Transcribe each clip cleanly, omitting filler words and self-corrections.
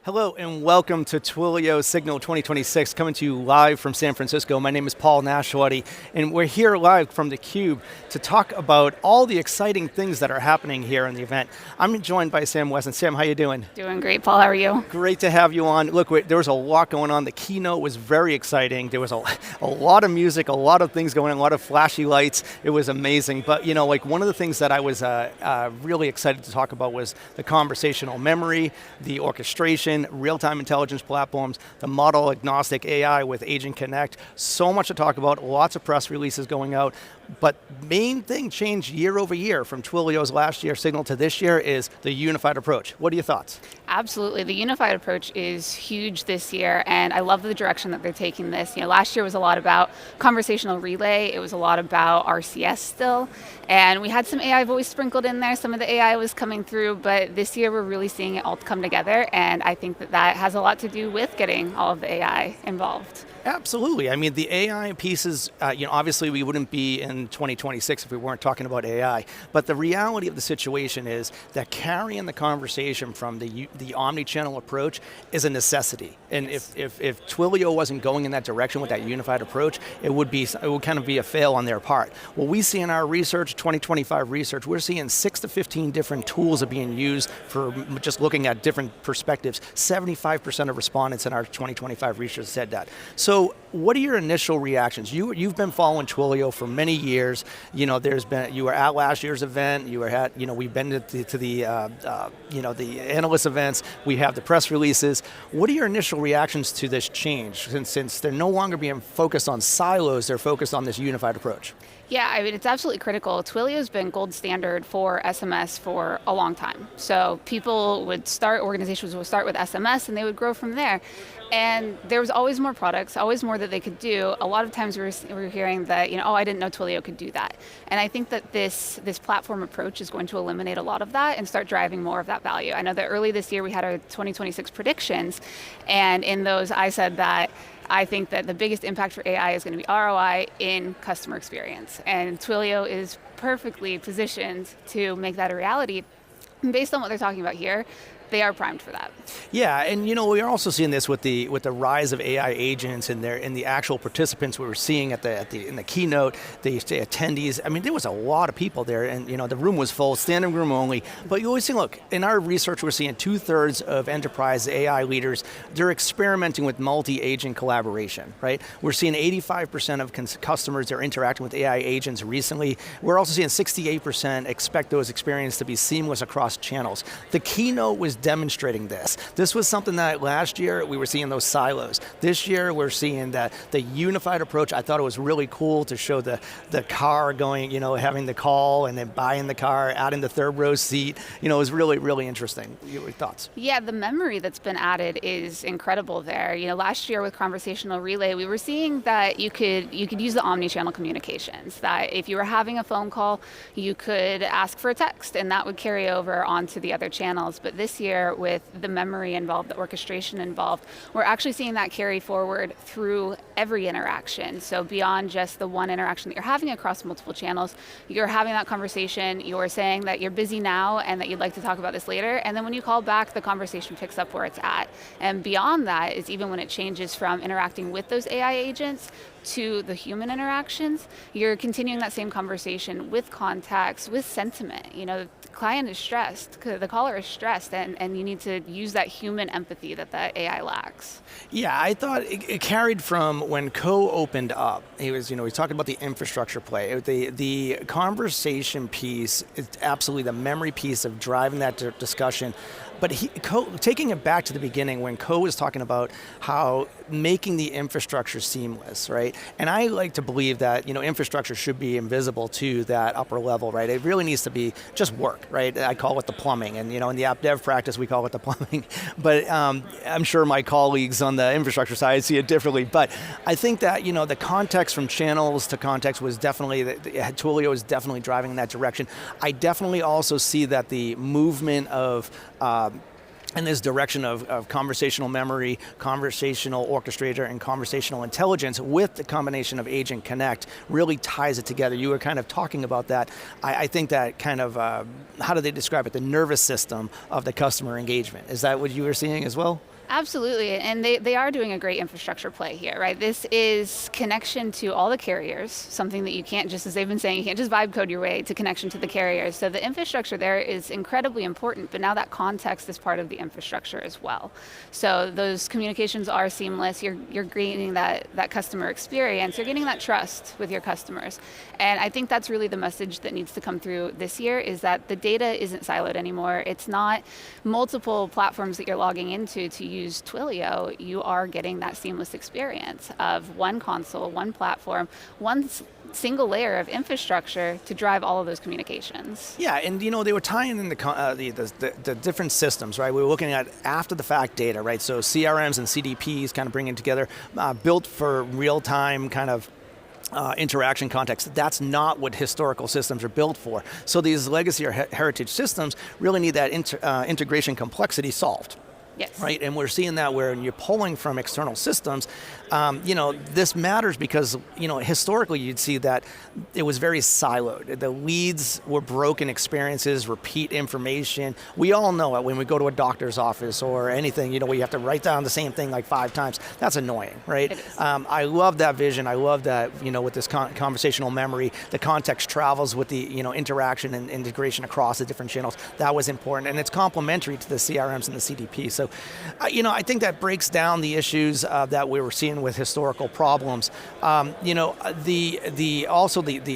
Hello and welcome to Twilio Signal 2026, coming to you live from San Francisco. My name is Paul Nashawaty, and we're here live from theCUBE to talk about all the exciting things that are happening here in the event. I'm joined by Sam Weston. Sam, how you doing? Doing great, Paul, how are you? Great to have you on. Look, there was a lot going on. The keynote was very exciting. There was a lot of music, a lot of things going on, a lot of flashy lights. It was amazing, but one of the things that I was really excited to talk about was the conversational memory, the orchestration, real-time intelligence platforms, the model agnostic AI with Agent Connect. So much to talk about, lots of press releases going out, but main thing changed year over year from Twilio's last year Signal to this year is the unified approach. What are your thoughts? Absolutely, the unified approach is huge this year, and I love the direction that they're taking this. Last year was a lot about conversational relay, it was a lot about RCS still, and we had some AI voice sprinkled in there, some of the AI was coming through, but this year we're really seeing it all come together, and I think that has a lot to do with getting all of the AI involved. Absolutely. I mean, the AI pieces, obviously we wouldn't be in 2026 if we weren't talking about AI, but the reality of the situation is that carrying the conversation from the omni-channel approach is a necessity. And yes. if Twilio wasn't going in that direction with that unified approach, it would kind of be a fail on their part. What we see in our research, 2025 research, we're seeing 6 to 15 different tools are being used for just looking at different perspectives. 75% of respondents in our 2025 research said that. So what are your initial reactions? You've been following Twilio for many years. You were at last year's event. You were at, we've been to the analyst events. We have the press releases. What are your initial reactions to this change? Since they're no longer being focused on silos, they're focused on this unified approach. Yeah, I mean, it's absolutely critical. Twilio's been gold standard for SMS for a long time. So organizations would start with SMS and they would grow from there. And there was always more products, always more that they could do. A lot of times we were hearing that, I didn't know Twilio could do that. And I think that this platform approach is going to eliminate a lot of that and start driving more of that value. I know that early this year we had our 2026 predictions, and in those I said that I think that the biggest impact for AI is going to be ROI in customer experience. And Twilio is perfectly positioned to make that a reality. And based on what they're talking about here, they are primed for that. Yeah, and we're also seeing this with the rise of AI agents and the actual participants we were seeing in the keynote, the attendees. I mean, there was a lot of people there, and the room was full, standing room only. But you always see, look, in our research, we're seeing 2/3 of enterprise AI leaders, they're experimenting with multi-agent collaboration, right? We're seeing 85% of customers that are interacting with AI agents recently. We're also seeing 68% expect those experiences to be seamless across channels. The keynote was demonstrating this. This was something that last year we were seeing those silos. This year we're seeing that the unified approach. I thought it was really cool to show the car going, having the call and then buying the car, adding the third row seat. It was really, really interesting. Your thoughts? Yeah, the memory that's been added is incredible there. Last year with conversational relay, we were seeing that you could use the omni-channel communications, that if you were having a phone call, you could ask for a text and that would carry over onto the other channels. But this year, with the memory involved, the orchestration involved, we're actually seeing that carry forward through every interaction. So beyond just the one interaction that you're having across multiple channels, you're having that conversation, you're saying that you're busy now and that you'd like to talk about this later, and then when you call back, the conversation picks up where it's at. And beyond that is even when it changes from interacting with those AI agents to the human interactions, you're continuing that same conversation with context, with sentiment. The client is stressed, the caller is stressed, and you need to use that human empathy that the AI lacks. Yeah, I thought it carried from when Co opened up. He was talking about the infrastructure play. The conversation piece is absolutely the memory piece of driving that discussion. But taking it back to the beginning when Co was talking about how making the infrastructure seamless, right? And I like to believe that infrastructure should be invisible to that upper level, right? It really needs to be just work, right? I call it the plumbing, and in the app dev practice we call it the plumbing. But I'm sure my colleagues on the infrastructure side see it differently. But I think that the context from channels to context was definitely Twilio is definitely driving in that direction. I definitely also see that the movement of in this direction of conversational memory, conversational orchestrator, and conversational intelligence with the combination of Agent Connect really ties it together. You were kind of talking about that. I think that kind of, how do they describe it? The nervous system of the customer engagement. Is that what you were seeing as well? Absolutely, and they are doing a great infrastructure play here, right? This is connection to all the carriers, something that you can't just, as they've been saying, you can't just vibe code your way to connection to the carriers. So the infrastructure there is incredibly important, but now that context is part of the infrastructure as well. So those communications are seamless, you're gaining that customer experience, you're gaining that trust with your customers. And I think that's really the message that needs to come through this year, is that the data isn't siloed anymore. It's not multiple platforms that you're logging into to use Twilio. You are getting that seamless experience of one console, one platform, one single layer of infrastructure to drive all of those communications. Yeah, and they were tying in the different systems, right? We were looking at after the fact data, right? So CRMs and CDPs kind of bringing together, built for real-time kind of interaction context. That's not what historical systems are built for. So these legacy or heritage systems really need that integration complexity solved. Yes. Right, and we're seeing that where you're pulling from external systems, this matters because, historically you'd see that it was very siloed. The leads were broken experiences, repeat information. We all know it when we go to a doctor's office or anything, we have to write down the same thing like 5 times. That's annoying, right? It is. I love that vision. I love that, with this conversational memory, the context travels with the, interaction and integration across the different channels. That was important, and it's complementary to the CRMs and the CDP. So, I think that breaks down the issues that we were seeing with historical problems. The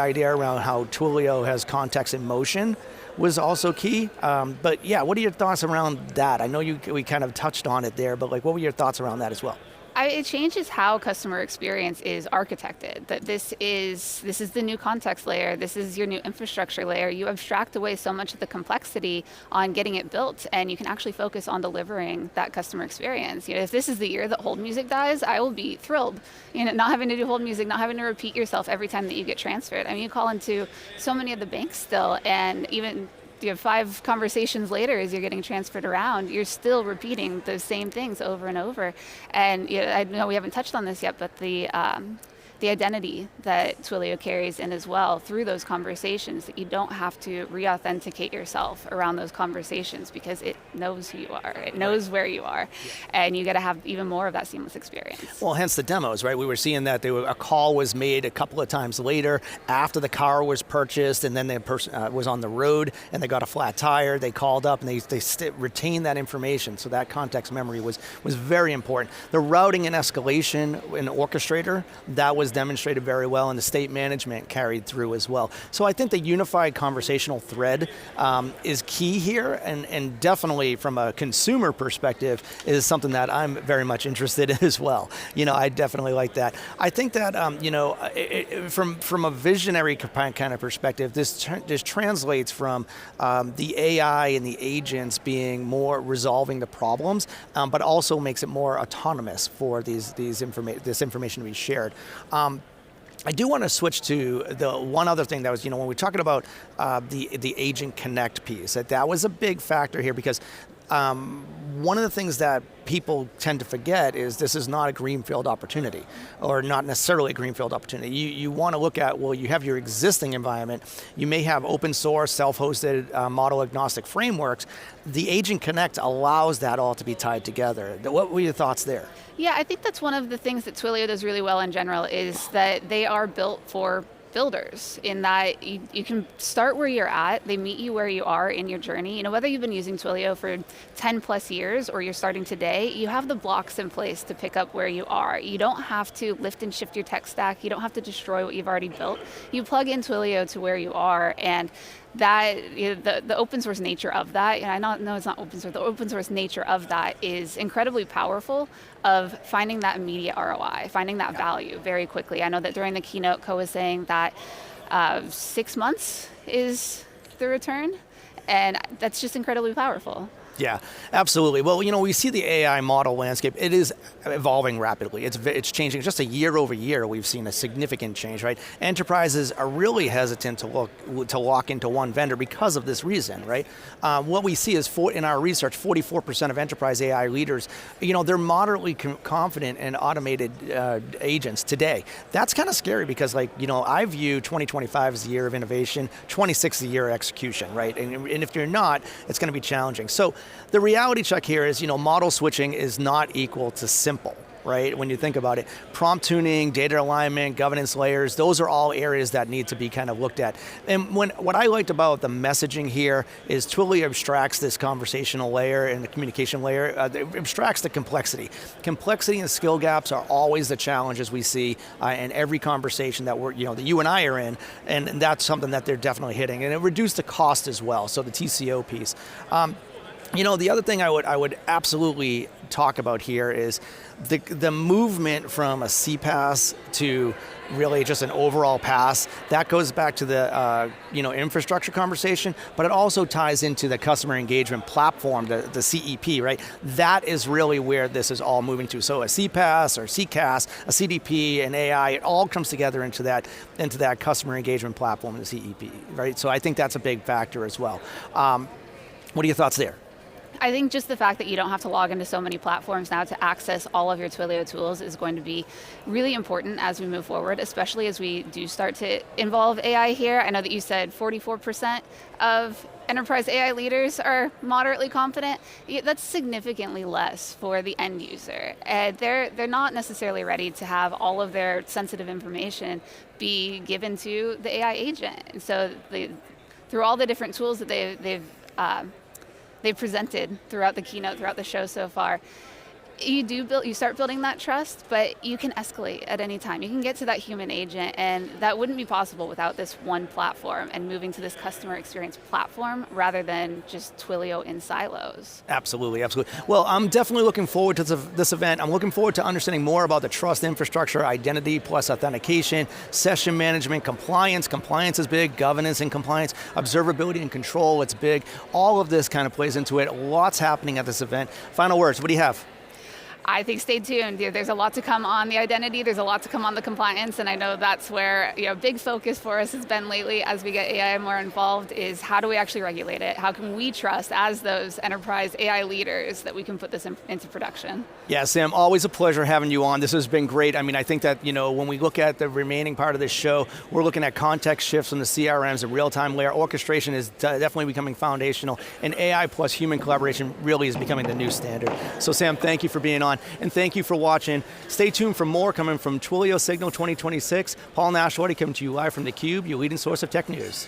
idea around how Twilio has context in motion was also key. But yeah, what are your thoughts around that? I know we kind of touched on it there, but what were your thoughts around that as well? It changes how customer experience is architected. That this is the new context layer. This is your new infrastructure layer. You abstract away so much of the complexity on getting it built, and you can actually focus on delivering that customer experience. If this is the year that hold music dies, I will be thrilled. Not having to do hold music, not having to repeat yourself every time that you get transferred. I mean, you call into so many of the banks still, and even 5 conversations later as you're getting transferred around, you're still repeating those same things over and over. And I know we haven't touched on this yet, but the identity that Twilio carries in as well through those conversations, that you don't have to reauthenticate yourself around those conversations because it knows who you are, it knows where you are, and you got to have even more of that seamless experience. Well, hence the demos, right? We were seeing that a call was made a couple of times later after the car was purchased, and then the person was on the road and they got a flat tire, they called up and they retained that information, so that context memory was very important. The routing and escalation in Orchestrator, that was demonstrated very well, and the state management carried through as well. So I think the unified conversational thread is key here, and definitely from a consumer perspective is something that I'm very much interested in as well. I definitely like that. I think that from a visionary kind of perspective, this translates from the AI and the agents being more resolving the problems, but also makes it more autonomous for this information to be shared. I do want to switch to the one other thing that was, when we're talking about the Agent Connect piece, that was a big factor here because one of the things that people tend to forget is this is not a greenfield opportunity, or not necessarily a greenfield opportunity. You want to look at, well, you have your existing environment, you may have open source, self-hosted, model agnostic frameworks. The Agent Connect allows that all to be tied together. What were your thoughts there? Yeah, I think that's one of the things that Twilio does really well in general, is that they are built for builders, in that you can start where you're at, they meet you where you are in your journey. Whether you've been using Twilio for 10 plus years or you're starting today, you have the blocks in place to pick up where you are. You don't have to lift and shift your tech stack, you don't have to destroy what you've already built. You plug in Twilio to where you are, and that the open source nature of that, and I know it's not open source, the open source nature of that is incredibly powerful, of finding that immediate ROI, finding that value very quickly. I know that during the keynote, Co was saying that 6 months is the return, and that's just incredibly powerful. Yeah, absolutely. Well, we see the AI model landscape. It is evolving rapidly. It's changing. Just a year over year, we've seen a significant change, right? Enterprises are really hesitant to lock into one vendor because of this reason, right? What we see is, in our research, 44% of enterprise AI leaders, they're moderately confident in automated agents today. That's kind of scary because, I view 2025 as the year of innovation, 26 the year of execution, right? And if you're not, it's going to be challenging. So the reality check here is, model switching is not equal to simple. Right, when you think about it. Prompt tuning, data alignment, governance layers, those are all areas that need to be kind of looked at. And what I liked about the messaging here is Twilio abstracts this conversational layer and the communication layer, it abstracts the complexity. Complexity and skill gaps are always the challenges we see in every conversation that that you and I are in, and that's something that they're definitely hitting. And it reduced the cost as well, so the TCO piece. The other thing I would absolutely talk about here is the movement from a CPaaS to really just an overall pass. That goes back to the infrastructure conversation, but it also ties into the customer engagement platform, the CEP, right? That is really where this is all moving to. So a CPaaS or CCaaS, a CDP, and AI, it all comes together into that customer engagement platform, the CEP, right? So I think that's a big factor as well. What are your thoughts there? I think just the fact that you don't have to log into so many platforms now to access all of your Twilio tools is going to be really important as we move forward, especially as we do start to involve AI here. I know that you said 44% of enterprise AI leaders are moderately confident. That's significantly less for the end user. They're not necessarily ready to have all of their sensitive information be given to the AI agent. And so through all the different tools that they've presented throughout the keynote, throughout the show so far, you start building that trust, but you can escalate at any time. You can get to that human agent, and that wouldn't be possible without this one platform and moving to this customer experience platform rather than just Twilio in silos. Absolutely, absolutely. Well, I'm definitely looking forward to this event. I'm looking forward to understanding more about the trust infrastructure, identity plus authentication, session management, compliance. Compliance is big, governance and compliance, observability and control, it's big. All of this kind of plays into it. Lots happening at this event. Final words, what do you have? I think stay tuned. There's a lot to come on the identity, there's a lot to come on the compliance, and I know that's where big focus for us has been lately as we get AI more involved is how do we actually regulate it? How can we trust as those enterprise AI leaders that we can put this into production? Yeah, Sam, always a pleasure having you on. This has been great. I mean, I think that, when we look at the remaining part of this show, we're looking at context shifts in the CRMs, the real-time layer. Orchestration is definitely becoming foundational, and AI plus human collaboration really is becoming the new standard. So Sam, thank you for being on. And thank you for watching. Stay tuned for more coming from Twilio Signal 2026. Paul Nashawaty coming to you live from theCUBE, your leading source of tech news.